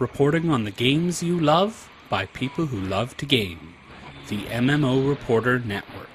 reporting on the games you love by people who love to game. The MMO Reporter Network.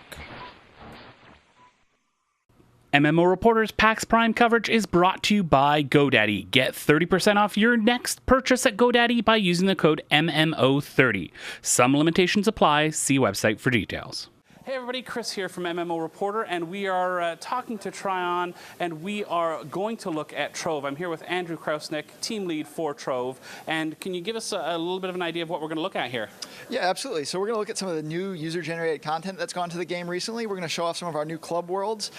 MMO Reporter's PAX Prime coverage is brought to you by GoDaddy. Get 30% off your next purchase at GoDaddy by using the code MMO30. Some limitations apply. See website for details. Hey everybody, Chris here from MMO Reporter, and we are talking to Tryon, and we are going to look at Trove. I'm here with Andrew Krausnick, team lead for Trove, and can you give us a little bit of an idea of what we're going to look at here? Yeah, absolutely. So we're going to look at some of the new user-generated content that's gone to the game recently. We're going to show off some of our new club worlds,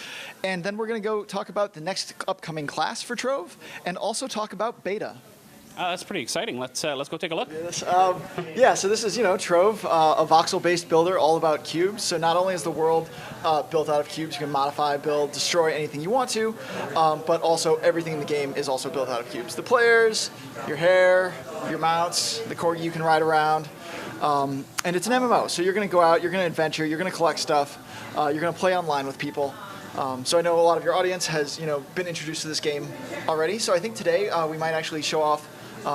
and then we're going to go talk about the next upcoming class for Trove, and also talk about beta. That's pretty exciting. Let's go take a look. Yeah, so this is, Trove, a voxel-based builder all about cubes. So not only is the world built out of cubes, you can modify, build, destroy anything you want to, but also everything in the game is also built out of cubes. The players, your hair, your mounts, the corgi you can ride around, and it's an MMO. So you're going to go out, you're going to adventure, you're going to collect stuff, you're going to play online with people. So I know a lot of your audience has, been introduced to this game already. So I think today we might actually show off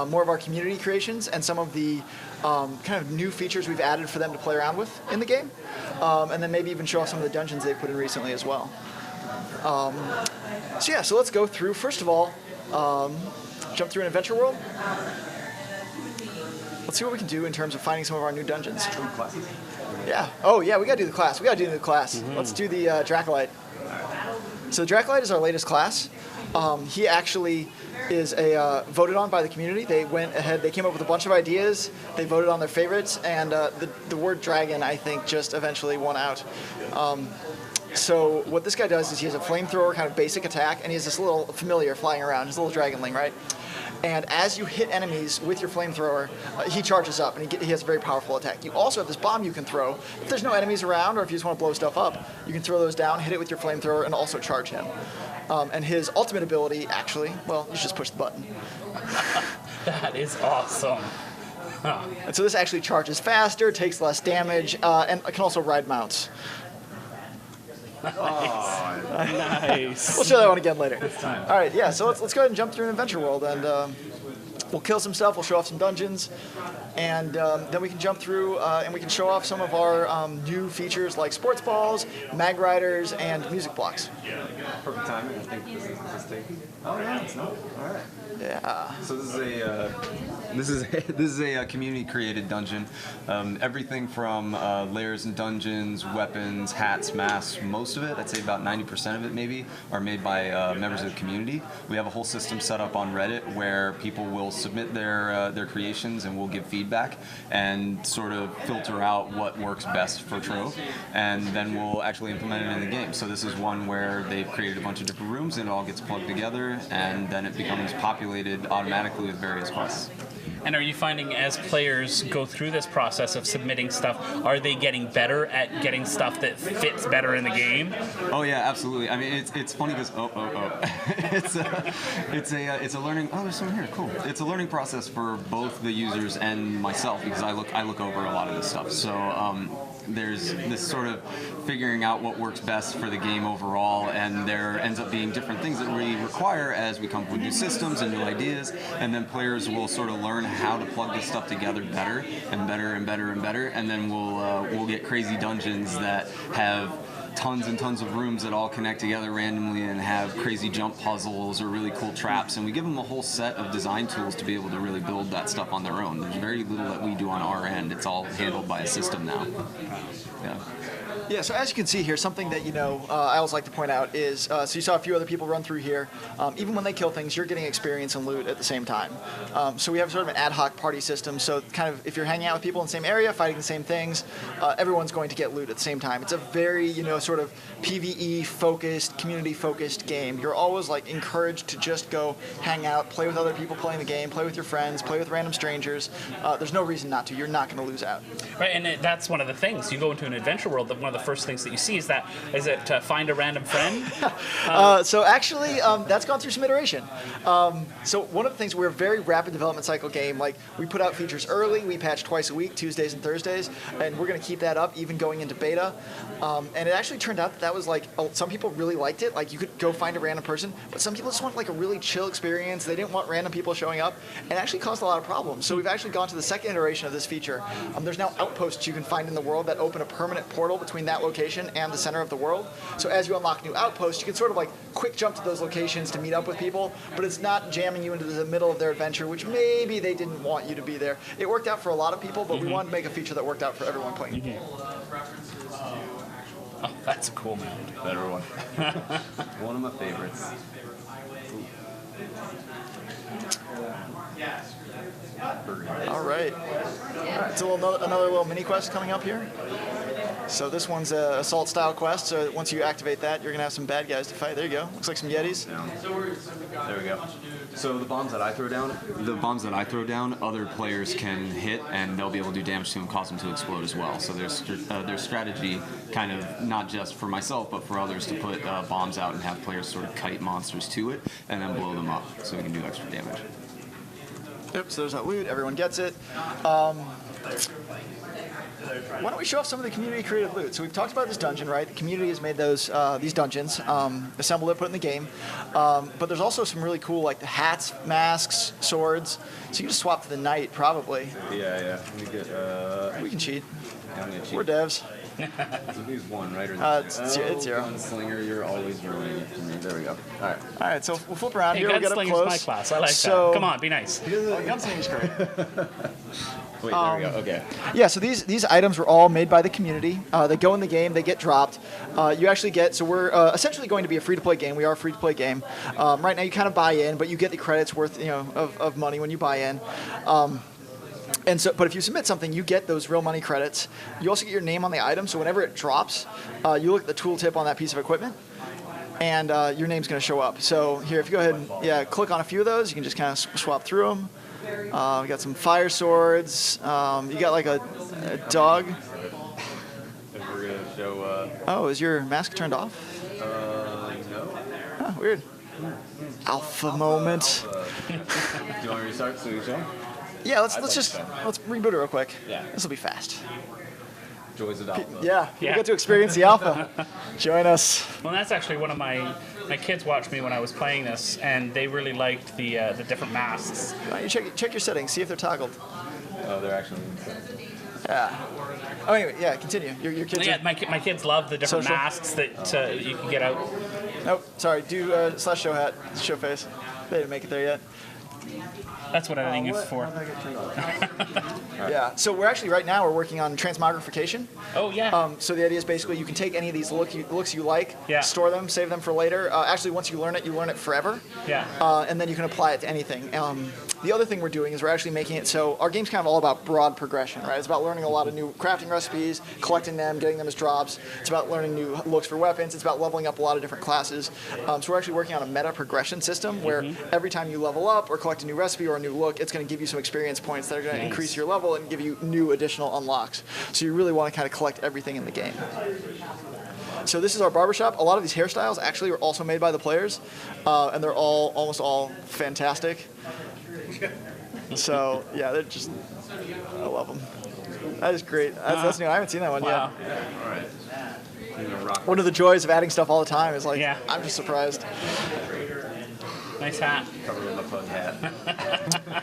more of our community creations and some of the kind of new features we've added for them to play around with in the game. And then maybe even show off some of the dungeons they've put in recently as well. So let's go through, first of all, jump through an adventure world. Let's see what we can do in terms of finding some of our new dungeons. Yeah. Oh, yeah, we got to do the class. Mm-hmm. Let's do the Dracolite. So the Dracolite is our latest class. He actually is voted on by the community. They went ahead, they came up with a bunch of ideas, they voted on their favorites, and the word dragon, I think, just eventually won out. So what this guy does is he has a flamethrower kind of basic attack, and he has this little familiar flying around, his little dragonling, right? And as you hit enemies with your flamethrower, he charges up, and he has a very powerful attack. You also have this bomb you can throw. If there's no enemies around, or if you just want to blow stuff up, you can throw those down, hit it with your flamethrower, and also charge him. And his ultimate ability, actually, well, you should just push the button. That is awesome. Huh. And so this actually charges faster, takes less damage, and can also ride mounts. Nice. Nice. We'll show that one again later. All right, yeah, so let's go ahead and jump through an adventure world, and we'll kill some stuff, we'll show off some dungeons, and then we can jump through and we can show off some of our new features like sports balls, mag riders, and music blocks. Perfect timing. I think this is taken. Oh yeah, it's not. All right. Yeah. So this is a community created dungeon. Everything from layers and dungeons, weapons, hats, masks. Most of it, I'd say about 90% of it maybe, are made by members of the community. We have a whole system set up on Reddit where people will submit their creations and we'll give feedback and sort of filter out what works best for Trove, and then we'll actually implement it in the game. So this is one where they've created a bunch of different rooms and it all gets plugged together, and then it becomes populated automatically with various quests. And are you finding as players go through this process of submitting stuff, are they getting better at getting stuff that fits better in the game? Oh yeah, absolutely. I mean, it's funny because it's a learning. Oh, there's someone here. Cool. It's a learning process for both the users and myself because I look over a lot of this stuff. So there's this sort of figuring out what works best for the game overall, and there ends up being different things that we require as we come up with new systems and new ideas, and then players will sort of learn how to plug this stuff together better and better and better and better, and then we'll get crazy dungeons that have tons and tons of rooms that all connect together randomly and have crazy jump puzzles or really cool traps, and we give them a whole set of design tools to be able to really build that stuff on their own. There's very little that we do on our end. It's all handled by a system now. Yeah. Yeah, so as you can see here, something that I always like to point out is, so you saw a few other people run through here. Even when they kill things, you're getting experience and loot at the same time. So we have sort of an ad hoc party system. So kind of if you're hanging out with people in the same area, fighting the same things, everyone's going to get loot at the same time. It's a very, sort of PvE-focused, community-focused game. You're always like encouraged to just go hang out, play with other people playing the game, play with your friends, play with random strangers. There's no reason not to. You're not going to lose out. Right, and that's one of the things. You go into an adventure world, one of of the first things that you see. Is it find a random friend? So actually, that's gone through some iteration. So one of the things, we're a very rapid development cycle game. Like, we put out features early, we patch twice a week, Tuesdays and Thursdays, and we're going to keep that up even going into beta. And it actually turned out that was like, some people really liked it. Like, you could go find a random person, but some people just want like a really chill experience. They didn't want random people showing up, and it actually caused a lot of problems. So we've actually gone to the second iteration of this feature. There's now outposts you can find in the world that open a permanent portal between that location and the center of the world. So as you unlock new outposts, you can sort of like quick jump to those locations to meet up with people, but it's not jamming you into the middle of their adventure, which maybe they didn't want you to be there. It worked out for a lot of people, but we wanted to make a feature that worked out for everyone playing the game. Oh, that's a cool mound. Better one. One of my favorites. All right. It's another little mini quest coming up here. So this one's a assault style quest. So once you activate that, you're gonna have some bad guys to fight. There you go. Looks like some Yetis. There we go. So the bombs that I throw down, other players can hit, and they'll be able to do damage to them, cause them to explode as well. So there's strategy, kind of not just for myself, but for others, to put bombs out and have players sort of kite monsters to it, and then blow them up, so we can do extra damage. Yep. So there's that loot. Everyone gets it. Why don't we show off some of the community-created loot? So we've talked about this dungeon, right? The community has made these dungeons, assembled it, put it in the game. But there's also some really cool, like the hats, masks, swords. So you can just swap to the knight, probably. Yeah. Let me get. We can cheat. I'm gonna cheat. We're devs. So who's one, right? Or It's zero. Gunslinger, you're always ruining it for me. There we go. All right. All right, so we'll flip around Hey, here. We'll get up Gunslinger's close. my class. I like So- that. Come on, be nice. Gunslinger's great. Wait, there we go. Okay. Yeah, so these items were all made by the community. They go in the game, they get dropped. You actually get, so we're essentially going to be a free-to-play game. We are a free-to-play game. Right now you kind of buy in, but you get the credits worth of money when you buy in. And so, but if you submit something, you get those real money credits. You also get your name on the item, so whenever it drops, you look at the tooltip on that piece of equipment, and your name's going to show up. So here, if you go ahead and click on a few of those, you can just kind of swap through them. We got some fire swords. You got like a dog. If we're gonna show. Oh, is your mask turned off? No. Huh, weird. Alpha moment. Do you want me to restart so we show? Yeah, let's like just so. let's reboot it real quick. Yeah. This will be fast. Joys of Alpha. Yeah, you Yeah. get to experience the alpha. Join us. Well, that's actually one of my kids watched me when I was playing this, and they really liked the different masks. Why don't you check your settings, see if they're toggled. Oh, they're actually. Yeah. Oh, anyway, yeah. Continue. Your kids. Yeah, my kids love the different Social. masks that you can get out. Nope. Sorry. Do / show hat, show face. They didn't make it there yet. That's what editing is for. Yeah. So we're actually right now we're working on transmogrification. Oh yeah. So the idea is basically you can take any of these looks you like, Yeah. store them, save them for later. Actually, once you learn it forever. Yeah. And then you can apply it to anything. The other thing we're doing is we're actually making it so our game's kind of all about broad progression, right? It's about learning a lot of new crafting recipes, collecting them, getting them as drops. It's about learning new looks for weapons. It's about leveling up a lot of different classes. So we're actually working on a meta progression system where every time you level up or collect a new recipe or a new look, it's going to give you some experience points that are going to increase your level and give you new additional unlocks. So you really want to kind of collect everything in the game. So this is our barbershop. A lot of these hairstyles actually were also made by the players, and they're almost all fantastic. So yeah, they're just, I love them. That is great. That's new. I haven't seen that one Wow. yet. All right. One of the joys of adding stuff all the time is like, Yeah. I'm just surprised. Nice hat. Covered in the pug hat.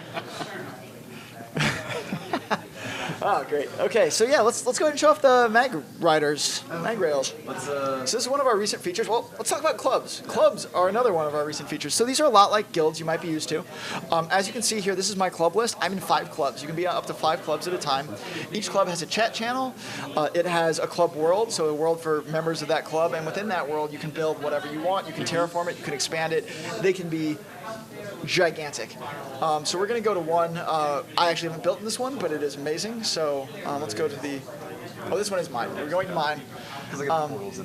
Oh, great. Okay, so yeah, let's go ahead and show off the mag riders, mag rails. So this is one of our recent features. Well, let's talk about clubs. Clubs are another one of our recent features. So these are a lot like guilds you might be used to. As you can see here, this is my club list. I'm in 5 clubs. You can be up to 5 clubs at a time. Each club has a chat channel. It has a club world, so a world for members of that club. And within that world, you can build whatever you want. You can terraform it. You can expand it. They can be gigantic. So we're going to go to one. I actually haven't built in this one, but it is amazing. So let's go to the. Oh, this one is mine. We're going to mine.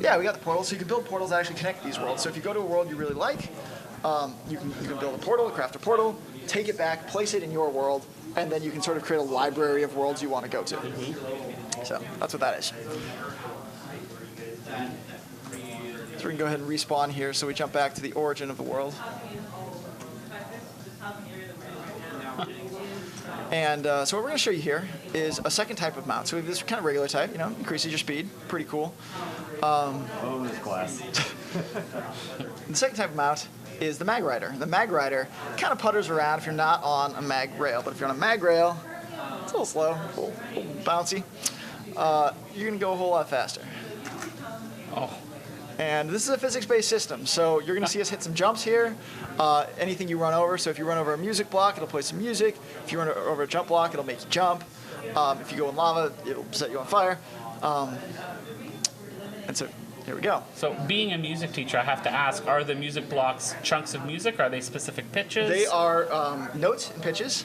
Yeah, we got the portals. So you can build portals that actually connect these worlds. So if you go to a world you really like, you can build a portal, craft a portal, take it back, place it in your world, and then you can sort of create a library of worlds you want to go to. So that's what that is. So we can go ahead and respawn here. So we jump back to the origin of the world. And so what we're going to show you here is a second type of mount. So we have this kind of regular type, increases your speed. Pretty cool. Bonus class. The second type of mount is the mag rider. The mag rider kind of putters around if you're not on a mag rail. But if you're on a mag rail, it's a little slow, a little bouncy. You're going to go a whole lot faster. Oh. And this is a physics-based system, so you're going to see us hit some jumps here. Anything you run over, so if you run over a music block, it'll play some music. If you run over a jump block, it'll make you jump. If you go in lava, it'll set you on fire. And so here we go. So being a music teacher, I have to ask, are the music blocks chunks of music? Are they specific pitches? They are notes and pitches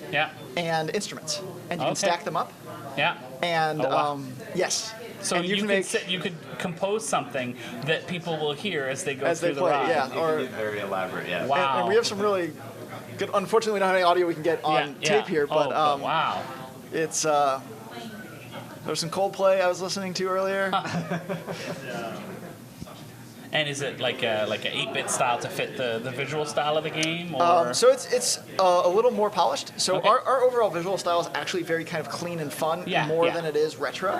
and instruments, and you can stack them up. Yeah. And yes. So and you could compose something that people will hear as they go through the play, ride. Yeah, or very elaborate. Yeah. Wow. And we have some really good. Unfortunately, we don't have any audio we can get on tape here, but wow. It's there's some Coldplay I was listening to earlier. And is it like a 8-bit style to fit the visual style of the game? Or? So it's a little more polished. So Okay. our overall visual style is actually very kind of clean and fun, more than it is retro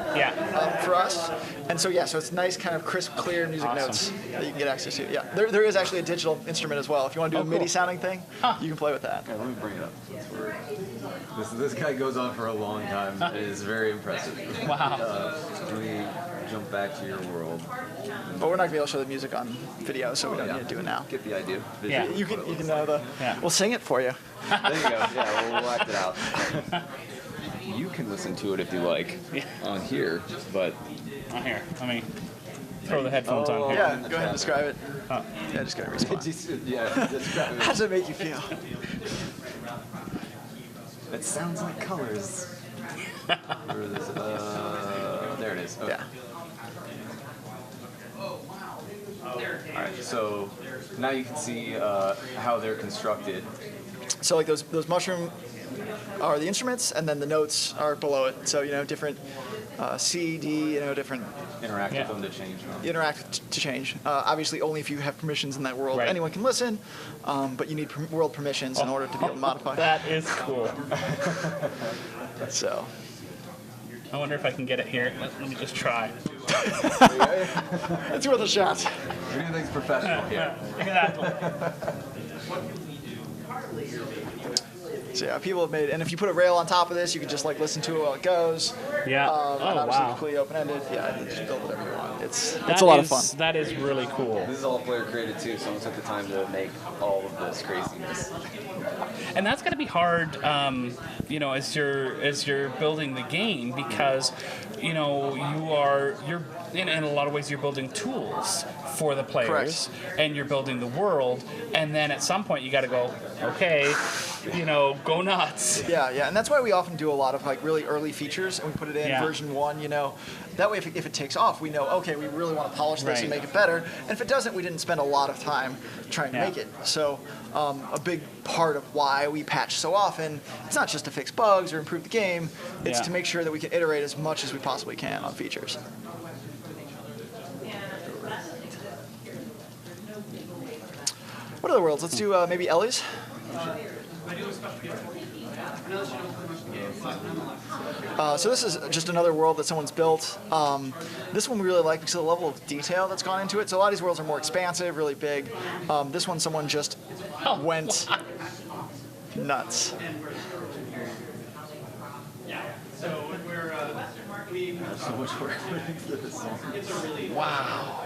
for us. And so so it's nice, kind of crisp, clear music notes that you can get access to. Yeah, there is actually a digital instrument as well. If you want to do a MIDI sounding thing, you can play with that. Yeah, let me bring it up. This guy goes on for a long time. It is very impressive. Wow. Let me jump back to your world. But we're not gonna be able to show the music on video, so we don't need to do it now. Get the idea. Yeah. You can we'll sing it for you. There you go. Yeah, we'll act it out. You can listen to it if you like on here, but On here. Let me throw the headphones on here. Yeah, go ahead and describe it. Yeah, just gotta respond. describe it. How does it make you feel? It sounds like colors. Where is it? There it is. Okay. Yeah. Alright, so now you can see how they're constructed. So like those mushroom are the instruments, and then the notes are below it. So different C, D, different. Interact with them to change them. Interact to change. Obviously, only if you have permissions in that world. Right. Anyone can listen, but you need world permissions in order to be able to modify. That is cool. So. I wonder if I can get it here. Let me just try. It's worth a shot. Everything's professional here. Exactly. So yeah, people have made, and if you put a rail on top of this, you can just like listen to it while it goes. Yeah. And obviously completely open-ended. Yeah, you just build whatever you want. It's a lot of fun. That is really cool. This is all player created too. Someone took the time to make all of this craziness. And that's got to be hard, as you're building the game, because you're in a lot of ways you're building tools for the players. Correct. And you're building the world, and then at some point you got to go, okay, go nuts. Yeah, and that's why we often do a lot of like really early features, and we put it in version 1. That way, if it takes off, we know, okay, we really want to polish this and make it better. And if it doesn't, we didn't spend a lot of time trying to make it. So a big part of why we patch so often, it's not just to fix bugs or improve the game, it's to make sure that we can iterate as much as we possibly can on features. What are the worlds? Let's do maybe Ellie's. So this is just another world that someone's built. This one we really like because of the level of detail that's gone into it. So a lot of these worlds are more expansive, really big. This one, someone just went nuts. There's so much work into this one. Wow.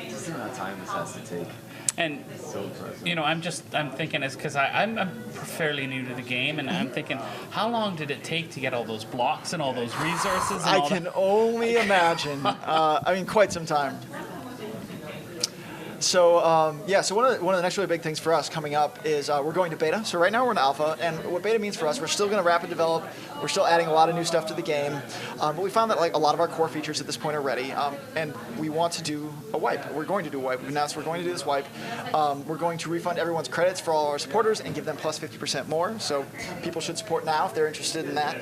Just the amount of time this has to take. And So impressive. I'm thinking because I'm fairly new to the game, and I'm thinking, how long did it take to get all those blocks and all those resources? And I all can only imagine. Quite some time. So one of the next really big things for us coming up is we're going to beta. So right now we're in alpha, and what beta means for us, we're still going to rapid develop. We're still adding a lot of new stuff to the game, but we found that like a lot of our core features at this point are ready, and we want to do a wipe. We're going to do a wipe. We've announced we're going to do this wipe. We're going to refund everyone's credits for all our supporters and give them plus 50% more. So people should support now if they're interested in that.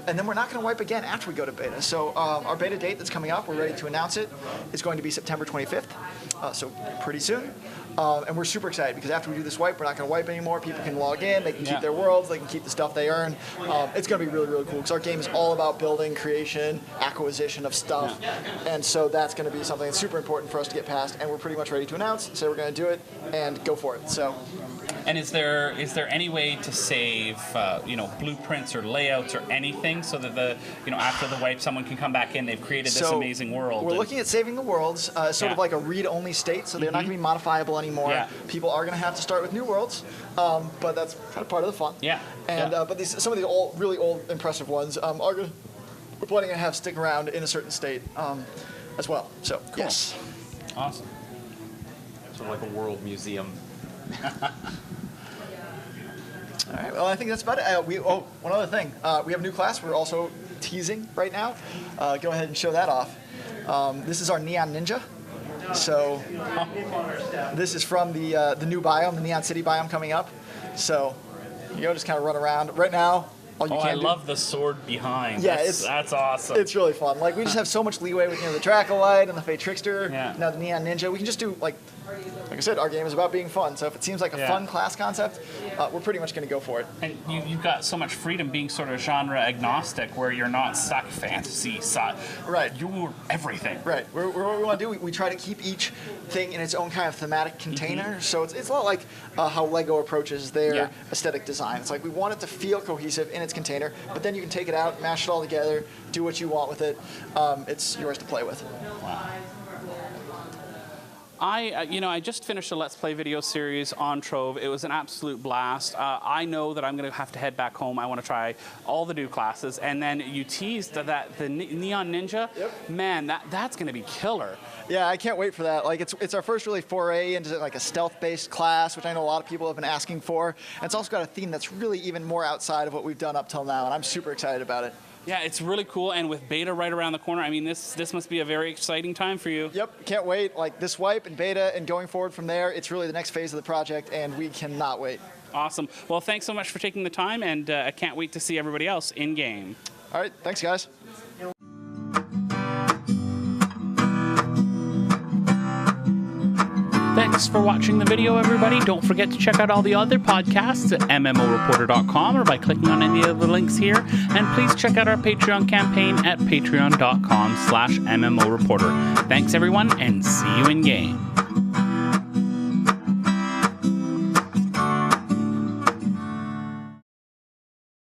And then we're not going to wipe again after we go to beta. So our beta date that's coming up, we're ready to announce it, is going to be September 25th. So pretty soon. And we're super excited because after we do this wipe, we're not going to wipe anymore. People can log in, they can keep their worlds, they can keep the stuff they earn. It's going to be really, really cool because our game is all about building, creation, acquisition of stuff. And so that's going to be something that's super important for us to get past. And we're pretty much ready to announce, say we're going to do it, and go for it. So. And is there any way to save blueprints or layouts or anything so that after the wipe someone can come back in, they've created this amazing world? We're looking at saving the worlds, sort of like a read-only state, so they're not going to be modifiable anymore. Yeah. People are going to have to start with new worlds, but that's kind of part of the fun. Yeah. And but some of the really old impressive ones we're planning to have stick around in a certain state as well. So cool. Yes. Awesome. Sort of like a world museum. All right. Well, I think that's about it. One other thing. We have a new class. We're also teasing right now. Go ahead and show that off. This is our Neon Ninja. So this is from the new biome, the Neon City biome coming up. So just kind of run around. Right now, all you can do. Love the sword behind. Yeah, that's awesome. It's really fun. Like we just have so much leeway with the Dracolite and the Fey Trickster. Yeah. Now the Neon Ninja. We can just do like I said, our game is about being fun. So if it seems like a fun class concept, we're pretty much going to go for it. And you've got so much freedom being sort of genre agnostic, where you're not stuck fantasy. Right. You're everything. Right. What we want to do, we try to keep each thing in its own kind of thematic container. Mm-hmm. So it's a lot like how Lego approaches their aesthetic design. It's like we want it to feel cohesive in its container, but then you can take it out, mash it all together, do what you want with it. It's yours to play with. Wow. I just finished a Let's Play video series on Trove. It was an absolute blast. I know that I'm going to have to head back home. I want to try all the new classes. And then you teased that the Neon Ninja. Yep. Man, that's going to be killer. Yeah, I can't wait for that. Like it's our first really foray into like a stealth-based class, which I know a lot of people have been asking for. And it's also got a theme that's really even more outside of what we've done up till now, and I'm super excited about it. Yeah, it's really cool, and with beta right around the corner, I mean, this must be a very exciting time for you. Yep, can't wait. Like this wipe and beta and going forward from there, it's really the next phase of the project, and we cannot wait. Awesome. Well, thanks so much for taking the time, and I can't wait to see everybody else in game. All right, thanks, guys. Thanks for watching the video, everybody. Don't forget to check out all the other podcasts at MMOreporter.com or by clicking on any of the links here. And please check out our Patreon campaign at patreon.com/MMOreporter. Thanks, everyone, and see you in game.